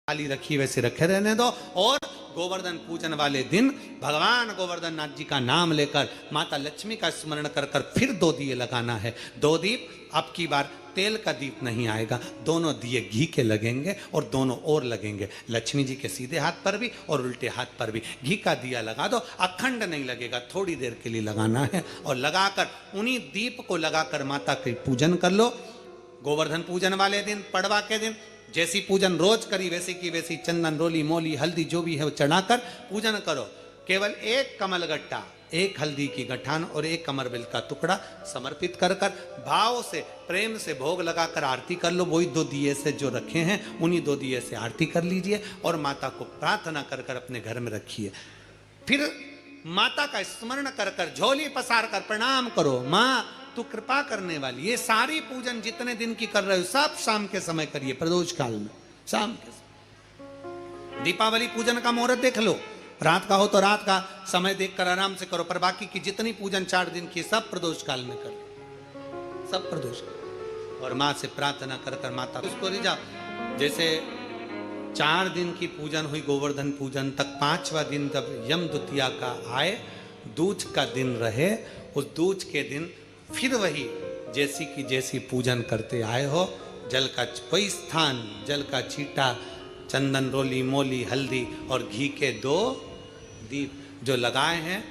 थाली रखी वैसे रखे रहने दो। और गोवर्धन पूजन वाले दिन भगवान गोवर्धन नाथ जी का नाम लेकर माता लक्ष्मी का स्मरण कर कर फिर 2 दिए लगाना है। 2 दीप, अब की बार तेल का दीप नहीं आएगा, दोनों दिए घी के लगेंगे और दोनों ओर लगेंगे, लक्ष्मी जी के सीधे हाथ पर भी और उल्टे हाथ पर भी। घी का दिया लगा दो, अखंड नहीं लगेगा, थोड़ी देर के लिए लगाना है। और लगाकर उन्हीं दीप को लगाकर माता के पूजन कर लो। गोवर्धन पूजन वाले दिन, पड़वा के दिन जैसी पूजन रोज करी वैसी की वैसी चंदन, रोली, मोली, हल्दी जो भी है वो चढ़ाकर पूजन करो। केवल 1 कमल गट्टा, 1 हल्दी की गठान और 1 कमरबेल का टुकड़ा समर्पित कर कर भाव से प्रेम से भोग लगाकर आरती कर लो। वही 2 दिए से जो रखे हैं उन्हीं 2 दिए से आरती कर लीजिए और माता को प्रार्थना कर कर अपने घर में रखिए। फिर माता का स्मरण कर कर झोली पसार कर प्रणाम करो, माँ तू कृपा करने वाली। ये सारी पूजन जितने दिन की कर रहे हो सब शाम के समय करिए, प्रदोष काल में शाम के समय। दीपावली पूजन का मुहूर्त देख लो, रात का हो तो रात का समय देखकर आराम से करो, पर बाकी की जितनी पूजन 4 दिन की सब प्रदोष काल में करो, सब प्रदोष काल। और माँ से प्रार्थना कर कर माता उसको ले जाओ। जैसे 4 दिन की पूजन हुई गोवर्धन पूजन तक, 5वां दिन जब यम द्वितीया का आए, दूज का दिन रहे, उस दूज के दिन फिर वही जैसी की जैसी पूजन करते आए हो, जल का कोई स्थान, जल का छींटा, चंदन, रोली, मोली, हल्दी और घी के 2 दीप जो लगाए हैं,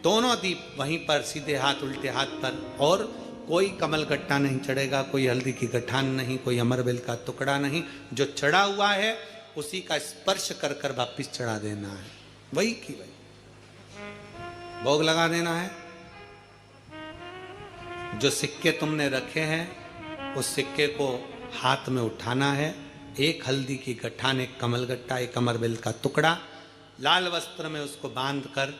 दोनों दीप वहीं पर सीधे हाथ उल्टे हाथ पर। और कोई कमल गट्टा नहीं चढ़ेगा, कोई हल्दी की गठान नहीं, कोई अमरबेल का टुकड़ा नहीं, जो चढ़ा हुआ है उसी का स्पर्श कर कर वापिस चढ़ा देना है, वही की वही भोग लगा देना है। जो सिक्के तुमने रखे हैं उस सिक्के को हाथ में उठाना है, 1 हल्दी की गठान, 1 कमल गट्टा, 1 अमरबेल का टुकड़ा, लाल वस्त्र में उसको बांध कर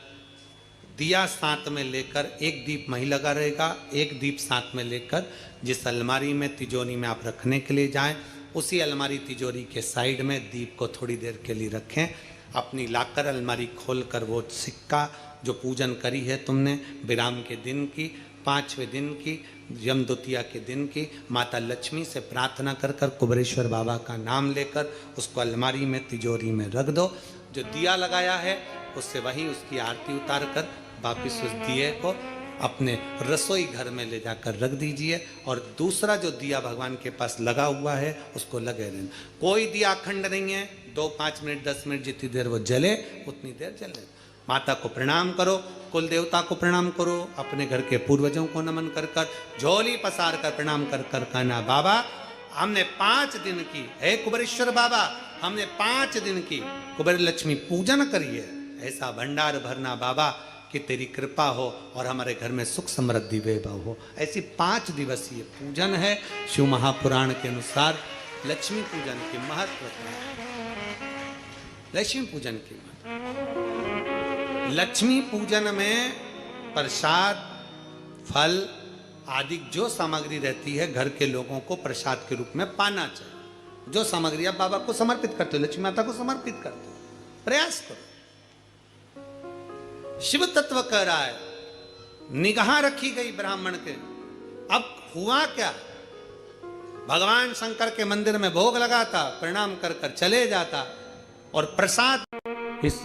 दिया साथ में लेकर, 1 दीप वहीं लगा रहेगा, 1 दीप साथ में लेकर जिस अलमारी में तिजोरी में आप रखने के लिए जाएं, उसी अलमारी तिजोरी के साइड में दीप को थोड़ी देर के लिए रखें। अपनी लाकर अलमारी खोलकर वो सिक्का जो पूजन करी है तुमने विराम के दिन की, 5वें दिन की, यम द्वितीया के दिन की, माता लक्ष्मी से प्रार्थना कर कर कुबेरेश्वर बाबा का नाम लेकर उसको अलमारी में तिजोरी में रख दो। जो दिया लगाया है उससे वहीं उसकी आरती उतार कर वापिस उस दिए को अपने रसोई घर में ले जाकर रख दीजिए। और दूसरा जो दिया भगवान के पास लगा हुआ है उसको लगे रहना। कोई दिया अखंड नहीं है, 2, 5 मिनट, 10 मिनट जितनी देर वो जले उतनी देर जले। माता को प्रणाम करो, कुल देवता को प्रणाम करो, अपने घर के पूर्वजों को नमन कर कर झोली पसार कर प्रणाम कर कर कहना, बाबा हमने 5 दिन की, हे कुबेरेश्वर बाबा हमने 5 दिन की कुबेर लक्ष्मी पूजन करी है, ऐसा भंडार भरना बाबा कि तेरी कृपा हो और हमारे घर में सुख समृद्धि वैभव हो। ऐसी 5 दिवसीय पूजन है। शिव महापुराण के अनुसार लक्ष्मी पूजन की महत्व है। लक्ष्मी पूजन की लक्ष्मी पूजन में प्रसाद, फल आदि जो सामग्री रहती है घर के लोगों को प्रसाद के रूप में पाना चाहिए। जो सामग्री आप बाबा को समर्पित करते हो, लक्ष्मी माता को समर्पित करते हो, प्रयास करो। शिव तत्व कह रहा है, निगाह रखी गई ब्राह्मण के। अब हुआ क्या, भगवान शंकर के मंदिर में भोग लगाता, प्रणाम कर कर चले जाता और प्रसाद, इस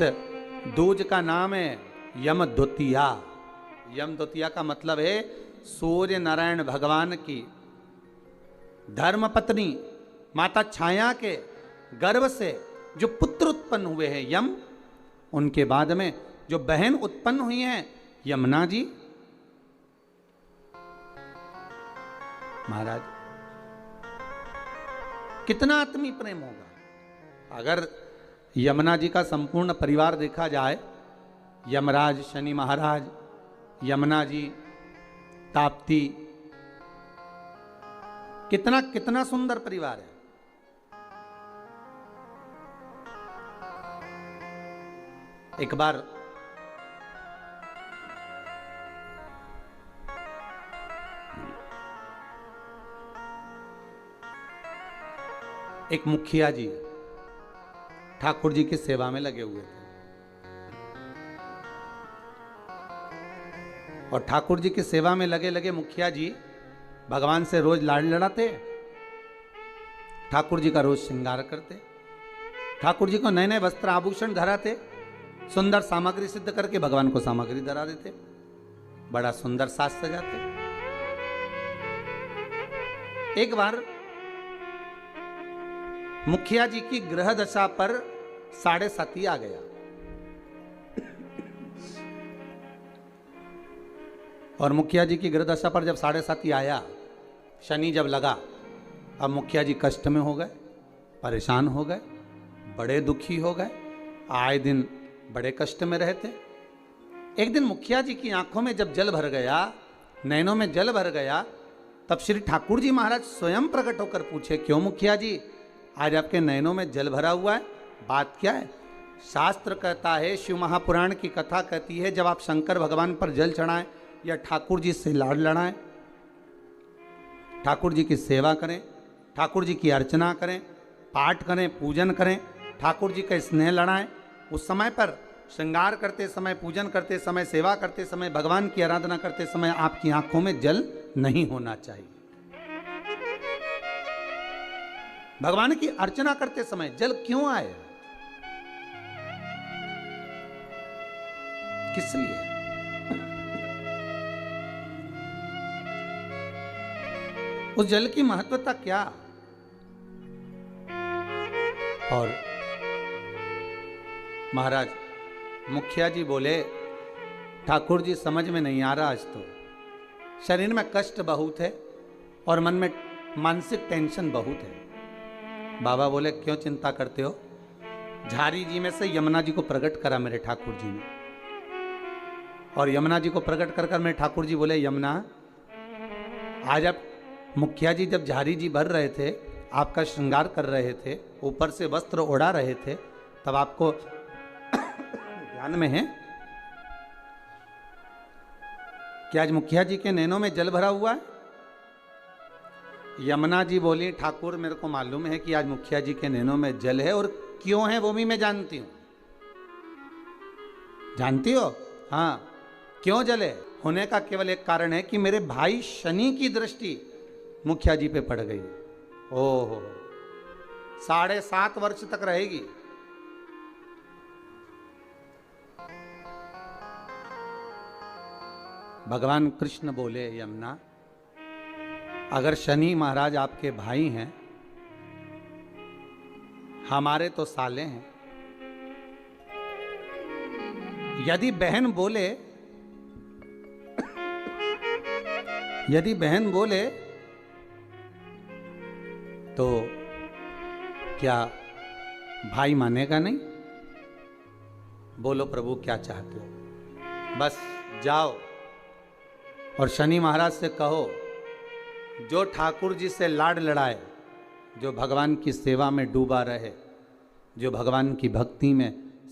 दूज का नाम है यम द्वितीया। यम द्वितीया का मतलब है सूर्य नारायण भगवान की धर्म पत्नी माता छाया के गर्भ से जो पुत्र उत्पन्न हुए हैं यम, उनके बाद में जो बहन उत्पन्न हुई हैं यमुना जी। महाराज कितना आत्मीय प्रेम होगा अगर यमुना जी का संपूर्ण परिवार देखा जाए, यमराज, शनि महाराज, यमुना जी, ताप्ती, कितना कितना सुंदर परिवार है। एक बार एक मुखिया जी ठाकुर जी की सेवा में लगे हुए थे और ठाकुर जी की सेवा में लगे लगे मुखिया जी भगवान से रोज लाड़ लड़ाते, ठाकुर जी का रोज श्रृंगार करते। ठाकुर जी को नए नए वस्त्र आभूषण धराते, सुंदर सामग्री सिद्ध करके भगवान को सामग्री धरा देते, बड़ा सुंदर साज सजाते। एक बार मुखिया जी की ग्रह दशा पर 7.5 आ गया और मुखिया जी की ग्रह दशा पर जब 7.5 आया, शनि जब लगा, अब मुखिया जी कष्ट में हो गए, परेशान हो गए, बड़े दुखी हो गए, आए दिन बड़े कष्ट में रहते। एक दिन मुखिया जी की आंखों में जब जल भर गया, नैनों में जल भर गया, तब श्री ठाकुर जी महाराज स्वयं प्रकट होकर पूछे, क्यों मुखिया जी आज आपके नैनों में जल भरा हुआ है, बात क्या है? शास्त्र कहता है, शिव महापुराण की कथा कहती है, जब आप शंकर भगवान पर जल चढ़ाएं या ठाकुर जी से लाड़ लड़ाएं, ठाकुर जी की सेवा करें, ठाकुर जी की अर्चना करें, पाठ करें, पूजन करें, ठाकुर जी का स्नेह लड़ाएं, उस समय पर श्रृंगार करते समय, पूजन करते समय, सेवा करते समय, भगवान की आराधना करते समय आपकी आंखों में जल नहीं होना चाहिए। भगवान की अर्चना करते समय जल क्यों आए, किस लिए? उस जल की महत्वता क्या? और महाराज मुखिया जी बोले, ठाकुर जी समझ में नहीं आ रहा, आज तो शरीर में कष्ट बहुत है और मन में मानसिक टेंशन बहुत है। बाबा बोले, क्यों चिंता करते हो? झारी जी में से यमुना जी को प्रकट करा मेरे ठाकुर जी ने, और यमुना जी को प्रकट कर मेरे ठाकुर जी बोले, यमुना आज आप मुखिया जी जब झारी जी भर रहे थे, आपका श्रृंगार कर रहे थे, ऊपर से वस्त्र ओढ़ा रहे थे, तब आपको ध्यान में है कि आज मुखिया जी के नैनों में जल भरा हुआ है? यमुना जी बोली, ठाकुर मेरे को मालूम है कि आज मुखिया जी के नैनों में जल है, और क्यों है वो भी मैं जानती हूं। जानती हो? हाँ, क्यों जल है? होने का केवल एक कारण है कि मेरे भाई शनि की दृष्टि मुखिया जी पे पड़ गई। ओहो, 7.5 वर्ष तक रहेगी। भगवान कृष्ण बोले, यमुना अगर शनि महाराज आपके भाई हैं, हमारे तो साले हैं, यदि बहन बोले तो क्या भाई मानेगा नहीं? बोलो प्रभु क्या चाहते हो? बस जाओ और शनि महाराज से कहो, जो ठाकुर जी से लाड लड़ाए, जो भगवान की सेवा में डूबा रहे, जो भगवान की भक्ति में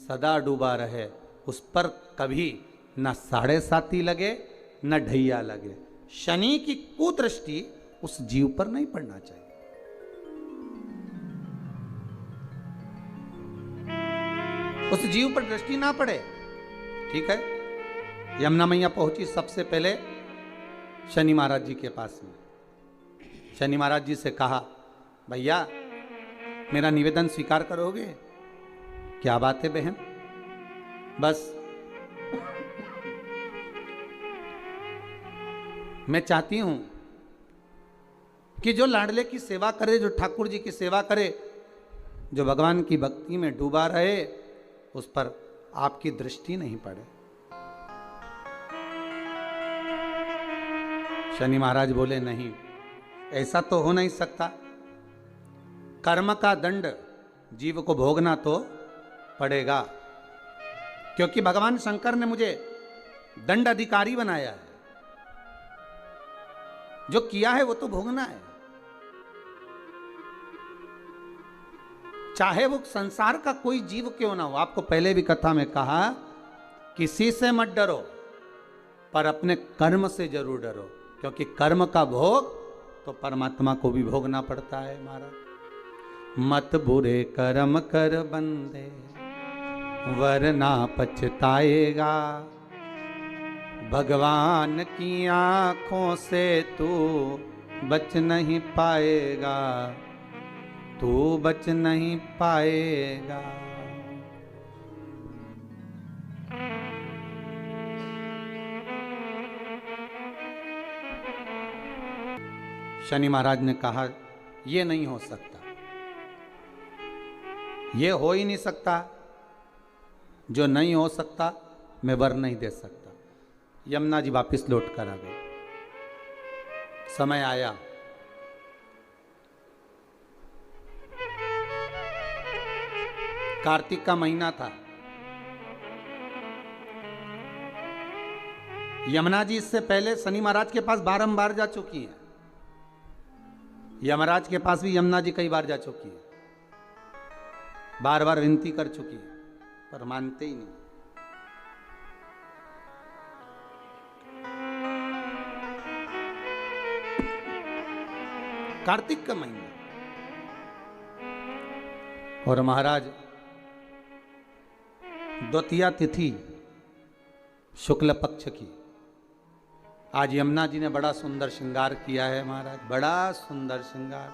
सदा डूबा रहे, उस पर कभी न 7.5 लगे न ढैया लगे। शनि की कुदृष्टि उस जीव पर नहीं पड़ना चाहिए। उस जीव पर दृष्टि ना पड़े। ठीक है, यमुना मैया पहुंची सबसे पहले शनि महाराज जी के पास में। शनि महाराज जी से कहा, भैया मेरा निवेदन स्वीकार करोगे? क्या बात है बहन? बस मैं चाहती हूं कि जो लाडले की सेवा करे, जो ठाकुर जी की सेवा करे, जो भगवान की भक्ति में डूबा रहे, उस पर आपकी दृष्टि नहीं पड़े। शनि महाराज बोले, नहीं, ऐसा तो हो नहीं सकता। कर्म का दंड जीव को भोगना तो पड़ेगा, क्योंकि भगवान शंकर ने मुझे दंड अधिकारी बनाया है। जो किया है वो तो भोगना है, चाहे वो संसार का कोई जीव क्यों ना हो। आपको पहले भी कथा में कहा, किसी से मत डरो, पर अपने कर्म से जरूर डरो, क्योंकि कर्म का भोग तो परमात्मा को भी भोगना पड़ता है। महाराज, मत बुरे कर्म कर बंदे, वरना पछताएगा, भगवान की आंखों से तू बच नहीं पाएगा। तू बच नहीं पाएगा। शनि महाराज ने कहा ये नहीं हो सकता, ये हो ही नहीं सकता, जो नहीं हो सकता मैं वर नहीं दे सकता। यमुना जी वापिस लौट कर आ गए। समय आया, कार्तिक का महीना था। यमुना जी इससे पहले शनि महाराज के पास बारंबार जा चुकी है। यमराज के पास भी यमुना जी कई बार जा चुकी है, बार बार विनती कर चुकी है, पर मानते ही नहीं। कार्तिक का महीना और महाराज द्वितीया तिथि शुक्ल पक्ष की। आज यमुना जी ने बड़ा सुंदर श्रृंगार किया है महाराज, बड़ा सुंदर श्रृंगार,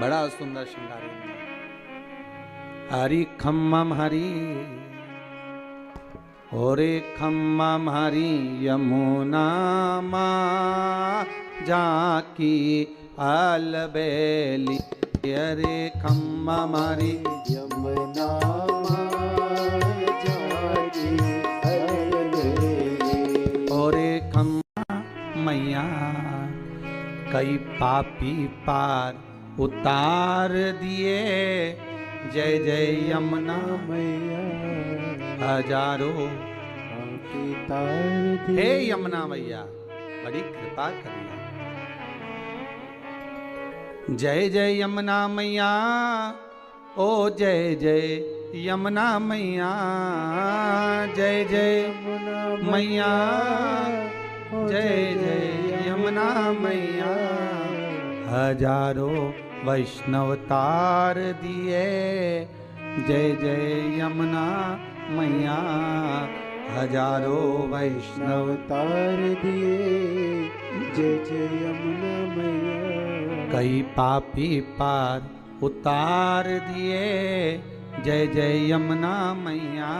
बड़ा सुंदर श्रृंगार। हरि खम्मम हरि ओरे खम्मम हरि यमुना माँ जाकी अलबेली। अरे खम्मम हरि यमुना जाकी अलबेली। ओरे खम्मा मैया कई पापी पार उतार दिए। जय जय यमुना मैया हजारों तार दिए। हे यमुना मैया बड़ी कृपा करिए। जय जय यमुना मैया ओ जय जय यमुना मैया। जय जय मैया जय जय यमुना मैया। हजारों वैष्णव तार दिए। जय जय यमुना मैया हजारों वैष्णव तार दिए। जय जय यमुना मैया कई पापी पार उतार दिए। जय जय यमुना मैया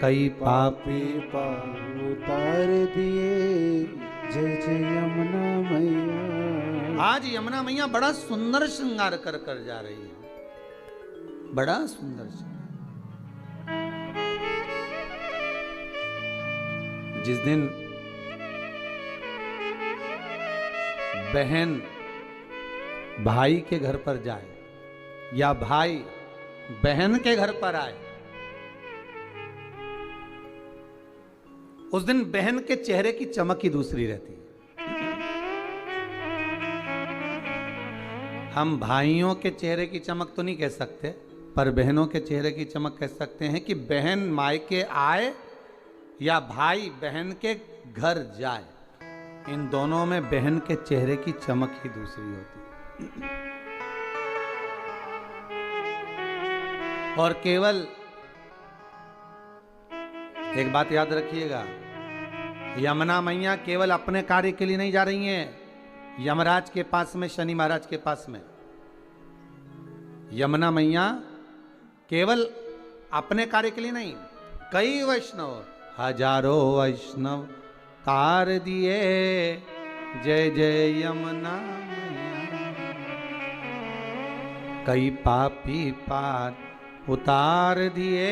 कई पापी पार उतार दिए। जय जय यमुना मैया। आज यमुना मैया बड़ा सुंदर श्रृंगार कर कर जा रही है, बड़ा सुंदर श्रृंगार। जिस दिन बहन भाई के घर पर जाए या भाई बहन के घर पर आए, उस दिन बहन के चेहरे की चमक ही दूसरी रहती है। हम भाइयों के चेहरे की चमक तो नहीं कह सकते, पर बहनों के चेहरे की चमक कह सकते हैं कि बहन मायके आए या भाई बहन के घर जाए, इन दोनों में बहन के चेहरे की चमक ही दूसरी होती है। और केवल एक बात याद रखिएगा, यमुना मैया केवल अपने कार्य के लिए नहीं जा रही हैं यमराज के पास में, शनि महाराज के पास में। यमुना मैया केवल अपने कार्य के लिए नहीं, कई वैष्णव हजारों वैष्णव तार दिए। जय जय यमुना मैया कई पापी पार उतार दिए।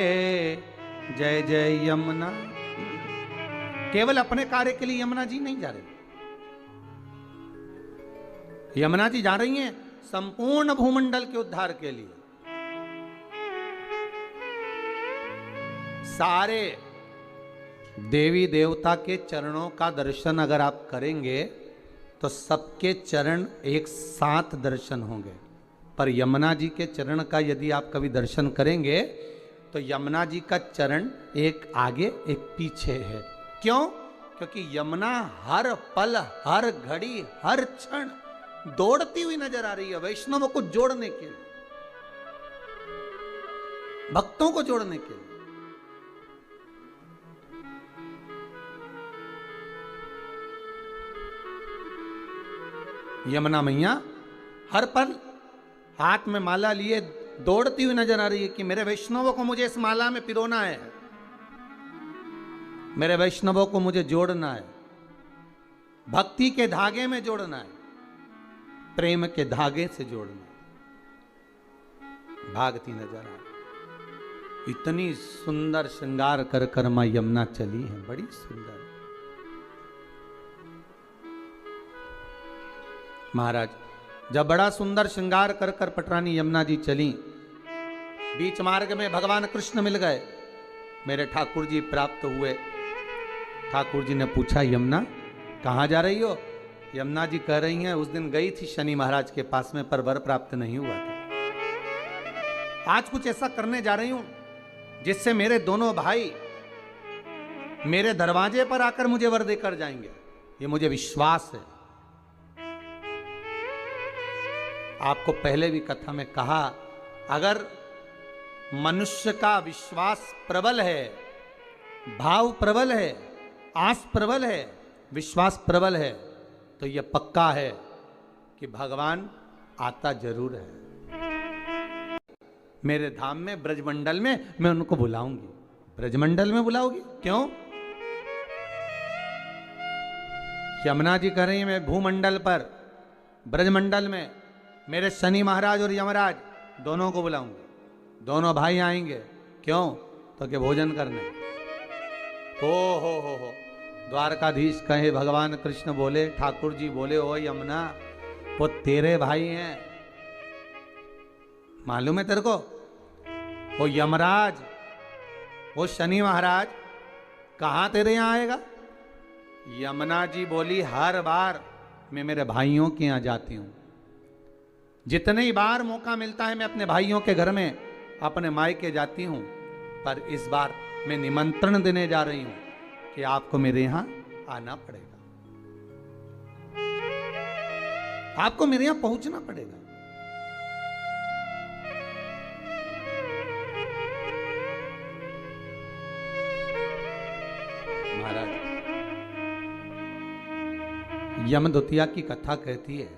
जय जय यमुना। केवल अपने कार्य के लिए यमुना जी नहीं जा रही, यमुना जी जा रही हैं संपूर्ण भूमंडल के उद्धार के लिए। सारे देवी देवता के चरणों का दर्शन अगर आप करेंगे तो सबके चरण एक साथ दर्शन होंगे, पर यमुना जी के चरण का यदि आप कभी दर्शन करेंगे तो यमुना जी का चरण एक आगे एक पीछे है। क्यों? क्योंकि यमुना हर पल हर घड़ी हर क्षण दौड़ती हुई नजर आ रही है वैष्णवों को जोड़ने के लिए, भक्तों को जोड़ने के लिए। यमुना मैया हर पल हाथ में माला लिए दौड़ती हुई नजर आ रही है कि मेरे वैष्णवों को मुझे इस माला में पिरोना है, मेरे वैष्णवों को मुझे जोड़ना है, भक्ति के धागे में जोड़ना है, प्रेम के धागे से जोड़ना है। भागती नजर आ रही। इतनी सुंदर श्रृंगार कर कर मां यमुना चली है, बड़ी सुंदर। महाराज जब बड़ा सुंदर श्रृंगार कर कर पटरानी यमुना जी चली, बीच मार्ग में भगवान कृष्ण मिल गए, मेरे ठाकुर जी प्राप्त हुए। ठाकुर जी ने पूछा, यमुना कहाँ जा रही हो? यमुना जी कह रही हैं, उस दिन गई थी शनि महाराज के पास में, पर वर प्राप्त नहीं हुआ था। आज कुछ ऐसा करने जा रही हूं जिससे मेरे दोनों भाई मेरे दरवाजे पर आकर मुझे वर देकर जाएंगे, ये मुझे विश्वास है। आपको पहले भी कथा में कहा, अगर मनुष्य का विश्वास प्रबल है, भाव प्रबल है, आस प्रबल है, विश्वास प्रबल है, तो यह पक्का है कि भगवान आता जरूर है। मेरे धाम में ब्रजमंडल में मैं उनको बुलाऊंगी। ब्रजमंडल में बुलाओगी? क्यों? यमुना जी कह रही हैं, मैं भूमंडल पर ब्रजमंडल में मेरे शनि महाराज और यमराज दोनों को बुलाऊंगा। दोनों भाई आएंगे। क्यों? तो कि भोजन करने। हो द्वारकाधीश कहे, भगवान कृष्ण बोले, ठाकुर जी बोले, ओ यमुना वो तेरे भाई हैं, मालूम है तेरे को? वो यमराज, वो शनि महाराज कहां तेरे यहां आएगा? यमुना जी बोली, हर बार मैं मेरे भाइयों के यहां जाती हूं। जितनी बार मौका मिलता है मैं अपने भाइयों के घर में, अपने मायके जाती हूं, पर इस बार मैं निमंत्रण देने जा रही हूं कि आपको मेरे यहां आना पड़ेगा, आपको मेरे यहां पहुंचना पड़ेगा। महाराज यमदूतिया की कथा कहती है,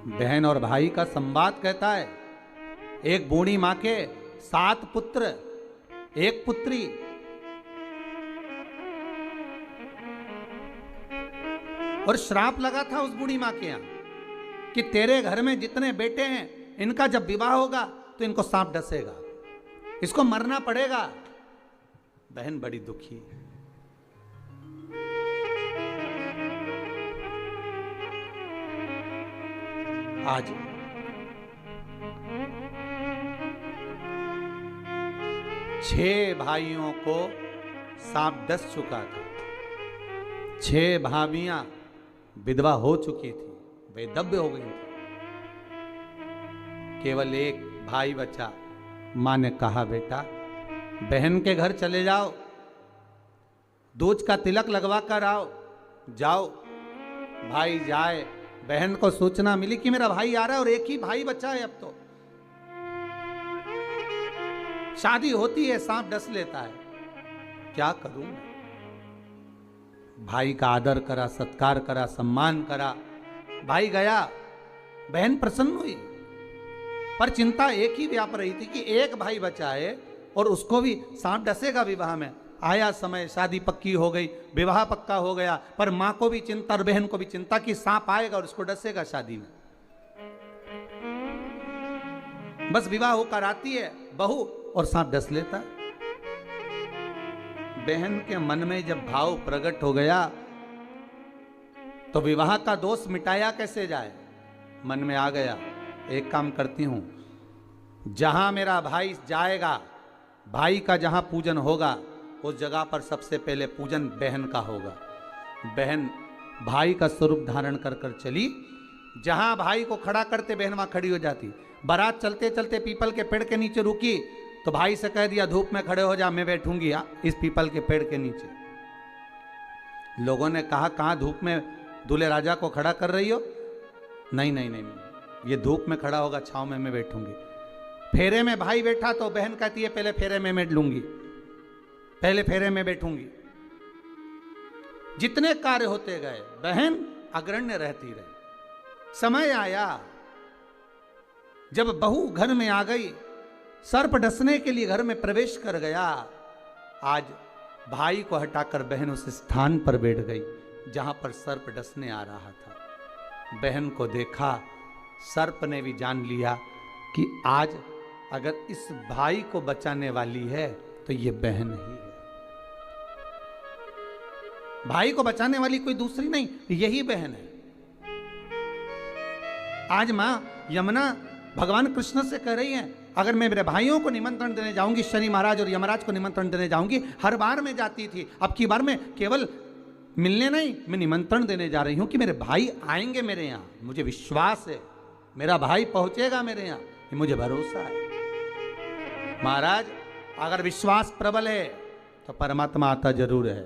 बहन और भाई का संवाद कहता है। एक बूढ़ी मां के 7 पुत्र, 1 पुत्री। और श्राप लगा था उस बूढ़ी मां के यहां कि तेरे घर में जितने बेटे हैं, इनका जब विवाह होगा तो इनको सांप डसेगा, इसको मरना पड़ेगा। बहन बड़ी दुखी है। आज 6 भाइयों को सांप डस चुका था। 6 भाभियां विधवा हो चुकी थी, वैधव्य हो गई थी। केवल एक भाई बचा। मां ने कहा, बेटा बहन के घर चले जाओ, दूज का तिलक लगवा कर आओ। जाओ। भाई जाए। बहन को सूचना मिली कि मेरा भाई आ रहा है और एक ही भाई बचा है, अब तो शादी होती है, सांप डस लेता है, क्या करूं? भाई का आदर करा, सत्कार करा, सम्मान करा। भाई गया, बहन प्रसन्न हुई, पर चिंता एक ही व्याप रही थी कि एक भाई बचा है और उसको भी सांप डसेगा विवाह में। आया समय, शादी पक्की हो गई, विवाह पक्का हो गया, पर मां को भी चिंता और बहन को भी चिंता कि सांप आएगा और उसको डसेगा शादी में। बस विवाह होकर आती है बहू और सांप डस लेता है। बहन के मन में जब भाव प्रकट हो गया तो विवाह का दोष मिटाया कैसे जाए, मन में आ गया, एक काम करती हूं, जहां मेरा भाई जाएगा, भाई का जहां पूजन होगा, उस जगह पर सबसे पहले पूजन बहन का होगा। बहन भाई का स्वरूप धारण कर कर चली। जहां भाई को खड़ा करते बहन वहां खड़ी हो जाती। बारात चलते चलते पीपल के पेड़ के नीचे रुकी तो भाई से कह दिया, धूप में खड़े हो जा, मैं बैठूंगी इस पीपल के पेड़ के नीचे। लोगों ने कहा, कहां धूप में दूल्हे राजा को खड़ा कर रही हो? नहीं नहीं नहीं, ये धूप में खड़ा होगा, छांव में मैं बैठूंगी। फेरे में भाई बैठा तो बहन कहती है, पहले फेरे में मैं लूंगी, पहले फेरे में बैठूंगी। जितने कार्य होते गए, बहन अग्रण्य रहती रही। समय आया जब बहू घर में आ गई, सर्प डसने के लिए घर में प्रवेश कर गया। आज भाई को हटाकर बहन उस स्थान पर बैठ गई जहां पर सर्प डसने आ रहा था। बहन को देखा, सर्प ने भी जान लिया कि आज अगर इस भाई को बचाने वाली है तो ये बहन ही है। भाई को बचाने वाली कोई दूसरी नहीं, यही बहन है। आज मां यमुना भगवान कृष्ण से कह रही है, अगर मैं मेरे भाइयों को निमंत्रण देने जाऊंगी, शनि महाराज और यमराज को निमंत्रण देने जाऊंगी, हर बार मैं जाती थी, अब की बार मैं केवल मिलने नहीं, मैं निमंत्रण देने जा रही हूं कि मेरे भाई आएंगे मेरे यहां। मुझे विश्वास है मेरा भाई पहुंचेगा मेरे यहां, ये मुझे भरोसा है। महाराज अगर विश्वास प्रबल है तो परमात्मा आता जरूर है।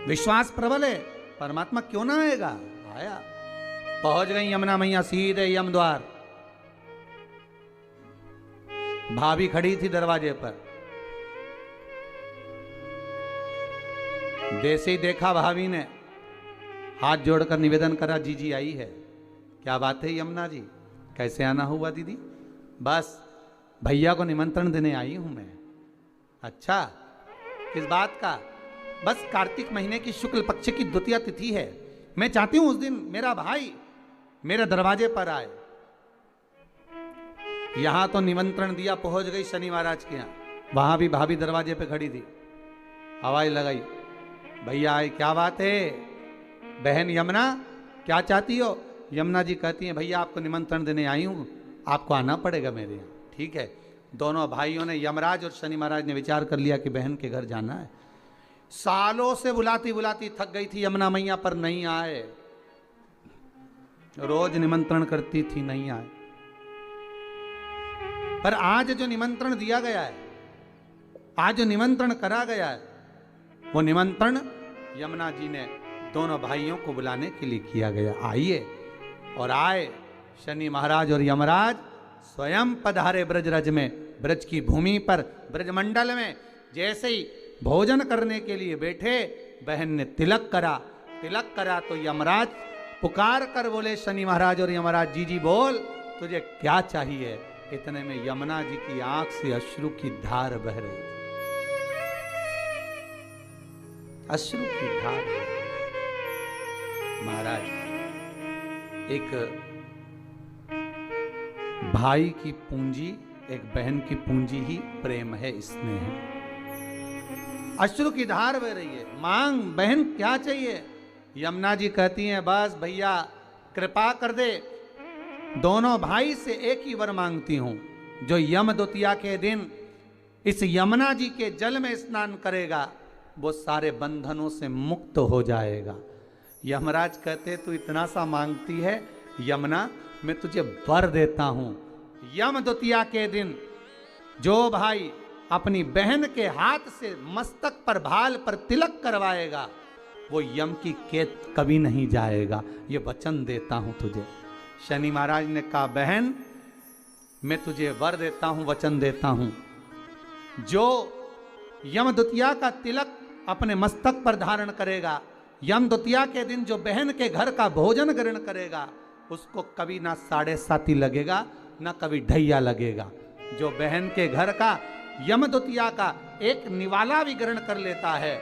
विश्वास प्रबल है, परमात्मा क्यों ना आएगा? आया। पहुंच गई यमुना मैया सीधे यम द्वार। भाभी खड़ी थी दरवाजे पर। जैसे ही देखा भाभी ने हाथ जोड़कर निवेदन करा, जीजी आई है। क्या बात है यमुना जी, कैसे आना हुआ दीदी? बस भैया को निमंत्रण देने आई हूं मैं। अच्छा, किस बात का? बस कार्तिक महीने की शुक्ल पक्ष की द्वितीय तिथि है, मैं चाहती हूं उस दिन मेरा भाई मेरे दरवाजे पर आए। यहां तो निमंत्रण दिया, पहुंच गई शनि महाराज के यहां, वहां भी भाभी दरवाजे पे खड़ी थी, आवाज लगाई, भैया आए। क्या बात है बहन यमुना, क्या चाहती हो? यमुना जी कहती हैं, भैया आपको निमंत्रण देने आई हूं, आपको आना पड़ेगा मेरे यहाँ। ठीक है। दोनों भाइयों ने, यमराज और शनि महाराज ने विचार कर लिया कि बहन के घर जाना है। सालों से बुलाती बुलाती थक गई थी यमुना मैया, पर नहीं आए। रोज निमंत्रण करती थी, नहीं आए। पर आज जो निमंत्रण दिया गया है, आज जो निमंत्रण करा गया है, वो निमंत्रण यमुना जी ने दोनों भाइयों को बुलाने के लिए किया गया। आइए। और आए शनि महाराज और यमराज स्वयं पधारे ब्रजरज में, ब्रज की भूमि पर, ब्रजमंडल में। जैसे ही भोजन करने के लिए बैठे, बहन ने तिलक करा। तिलक करा तो यमराज पुकार कर बोले, शनि महाराज और यमराज, जी जी बोल, तुझे क्या चाहिए? इतने में यमुना जी की आंख से अश्रु की धार बह रही थी। अश्रु की धार। महाराज, एक भाई की पूंजी, एक बहन की पूंजी ही प्रेम है, स्नेह है। अश्रु की धार बह रही है। मांग बहन, क्या चाहिए? यमुना जी कहती हैं, बस भैया कृपा कर दे, दोनों भाई से एक ही वर मांगती हूं, जो यम द्वितीया के दिन इस यमुना जी के जल में स्नान करेगा, वो सारे बंधनों से मुक्त हो जाएगा। यमराज कहते, तू इतना सा मांगती है यमुना, मैं तुझे वर देता हूं। यम द्वितीया के दिन जो भाई अपनी बहन के हाथ से मस्तक पर, भाल पर तिलक करवाएगा, वो यम की कैद कभी नहीं जाएगा, ये वचन देता हूं तुझे। शनि महाराज ने कहा, बहन मैं तुझे वर देता हूं, वचन देता हूं, जो यम द्वितीया का तिलक अपने मस्तक पर धारण करेगा, यम द्वितीया के दिन जो बहन के घर का भोजन ग्रहण करेगा, उसको कभी ना साढ़े साती लगेगा, ना कभी ढैया लगेगा। जो बहन के घर का यम द्वितीया का एक निवाला भी ग्रहण कर लेता है,